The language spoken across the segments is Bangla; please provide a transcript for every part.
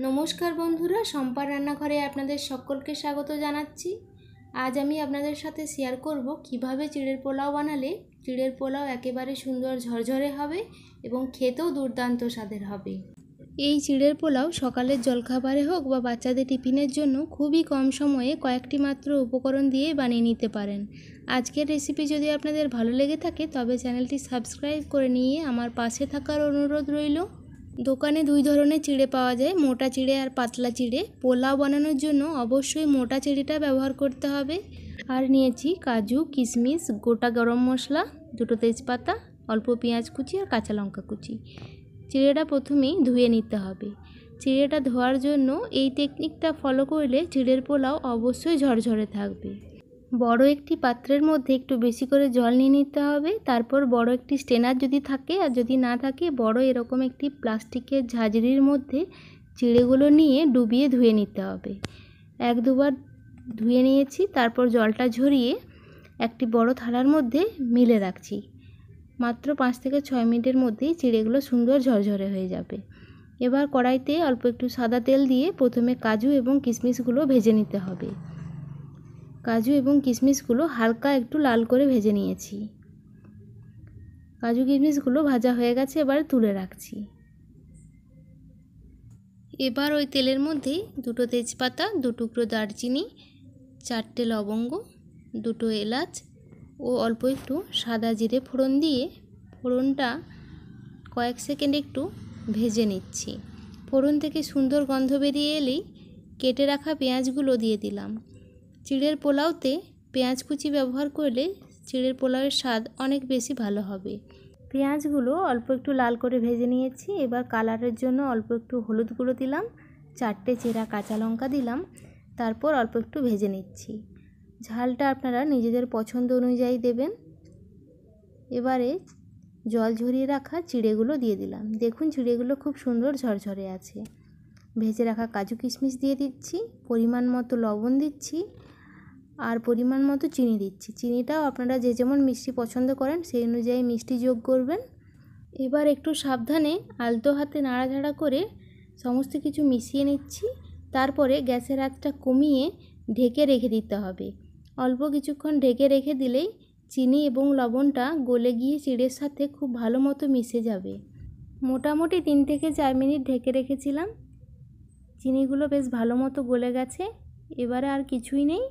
নমস্কার বন্ধুরা, শম্পার রান্নাঘরে আপনাদের সকলকে স্বাগত জানাচ্ছি। আজ আমি আপনাদের সাথে শেয়ার করব কিভাবে চিড়ের পোলাও বানালে চিড়ের পোলাও একেবারে সুন্দর ঝরঝরে হবে এবং খেতেও দুর্দান্ত স্বাদের হবে। এই চিড়ের পোলাও সকালের জলখাবারে হোক বা বাচ্চাদের টিফিনের জন্য খুবই কম সময়ে কয়েকটি মাত্র উপকরণ দিয়ে বানিয়ে নিতে পারেন। আজকের রেসিপি যদি আপনাদের ভালো লেগে থাকে তবে চ্যানেলটি সাবস্ক্রাইব করে নিয়ে আমার পাশে থাকার অনুরোধ রইল। দোকানে দুই ধরনের চিড়ে পাওয়া যায়, মোটা চিড়ে আর পাতলা চিড়ে। পোলাও বানানোর জন্য অবশ্যই মোটা চিড়েটা ব্যবহার করতে হবে। আর নিয়েছি কাজু, কিশমিশ, গোটা গরম মশলা, দুটো তেজপাতা, অল্প পেঁয়াজ কুচি আর কাঁচা লঙ্কা কুচি। চিড়েটা প্রথমেই ধুয়ে নিতে হবে। চিড়েটা ধোয়ার জন্য এই টেকনিকটা ফলো করলে চিড়ের পোলাও অবশ্যই ঝরঝরে থাকবে। বড় একটি পাত্রের মধ্যে একটু বেশি করে জল নিয়ে নিতে হবে। তারপর বড় একটি স্ট্রেনার যদি থাকে, আর যদি না থাকে বড় এরকম একটি প্লাস্টিকের ঝাঁঝরির মধ্যে চিড়েগুলো নিয়ে ডুবিয়ে ধুয়ে নিতে হবে। এক দুবার ধুয়ে নিয়েছি, তারপর জলটা ঝরিয়ে একটি বড় থালার মধ্যে মিলে রাখছি। মাত্র 5 থেকে 6 মিনিটের মধ্যেই চিড়েগুলো সুন্দর ঝরঝরে হয়ে যাবে। এবার কড়াইতে অল্প একটু সাদা তেল দিয়ে প্রথমে কাজু এবং কিশমিশগুলো ভেজে নিতে হবে। কাজু এবং কিশমিশগুলো হালকা একটু লাল করে ভেজে নিয়েছি। কাজু কিশমিশগুলো ভাজা হয়ে গেছে, এবার তুলে রাখছি। এবার ওই তেলের মধ্যেই দুটো তেজপাতা, 2 টুকরো দারচিনি, 4টে লবঙ্গ, 2টো এলাচ ও অল্প একটু সাদা জিরে ফোড়ন দিয়ে ফোড়নটা কয়েক সেকেন্ড একটু ভেজে নিচ্ছি। ফোড়ন থেকে সুন্দর গন্ধ বেরিয়ে এলেই কেটে রাখা পেঁয়াজগুলো দিয়ে দিলাম। চিড়ের পোলাওতে পেঁয়াজ কুচি ব্যবহার করলে চিড়ের পোলাওয়ের স্বাদ অনেক বেশি ভালো হবে। পেঁয়াজগুলো অল্প একটু লাল করে ভেজে নিয়েছি। এবার কালারের জন্য অল্প একটু হলুদ গুঁড়ো দিলাম, 4টে চেরা কাঁচা লঙ্কা দিলাম, তারপর অল্প একটু ভেজে নিচ্ছি। ঝালটা আপনারা নিজেদের পছন্দ অনুযায়ী দেবেন। এবারে জল ঝরিয়ে রাখা চিড়েগুলো দিয়ে দিলাম। দেখুন চিড়েগুলো খুব সুন্দর ঝরঝরে আছে। ভেজে রাখা কাজু কিশমিশ দিয়ে দিচ্ছি, পরিমাণ মতো লবণ দিচ্ছি আর পরিমাণ মতো চিনি দিচ্ছি। চিনিটাও আপনারা যে যেমন মিষ্টি পছন্দ করেন সেই অনুযায়ী মিষ্টি যোগ করবেন। এবার একটু সাবধানে আলতো হাতে নাড়াচাড়া করে সমস্ত কিছু মিশিয়ে নিচ্ছি। তারপরে গ্যাসের আঁচটা কমিয়ে ঢেকে রেখে দিতে হবে। অল্প কিছুক্ষণ ঢেকে রেখে দিলেই চিনি এবং লবণটা গলে গিয়ে চিড়ের সাথে খুব ভালো মতো মিশে যাবে। মোটামুটি 3 থেকে 4 মিনিট ঢেকে রেখেছিলাম। চিনিগুলো বেশ ভালো মতো গলে গেছে। এবারে আর কিছুই নেই,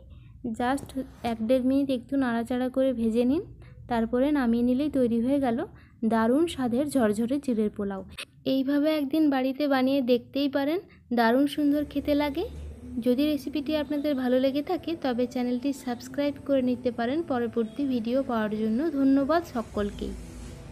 জাস্ট 1-1.5 মিনিট একটু নাড়াচাড়া করে ভেজে নিন। তারপরে নামিয়ে নিলেই তৈরি হয়ে গেল দারুণ স্বাদের ঝরঝরে চিড়ের পোলাও। এইভাবে একদিন বাড়িতে বানিয়ে দেখতেই পারেন, দারুণ সুন্দর খেতে লাগে। যদি রেসিপিটি আপনাদের ভালো লেগে থাকে তবে চ্যানেলটি সাবস্ক্রাইব করে নিতে পারেন পরবর্তী ভিডিও পাওয়ার জন্য। ধন্যবাদ সকলকেই।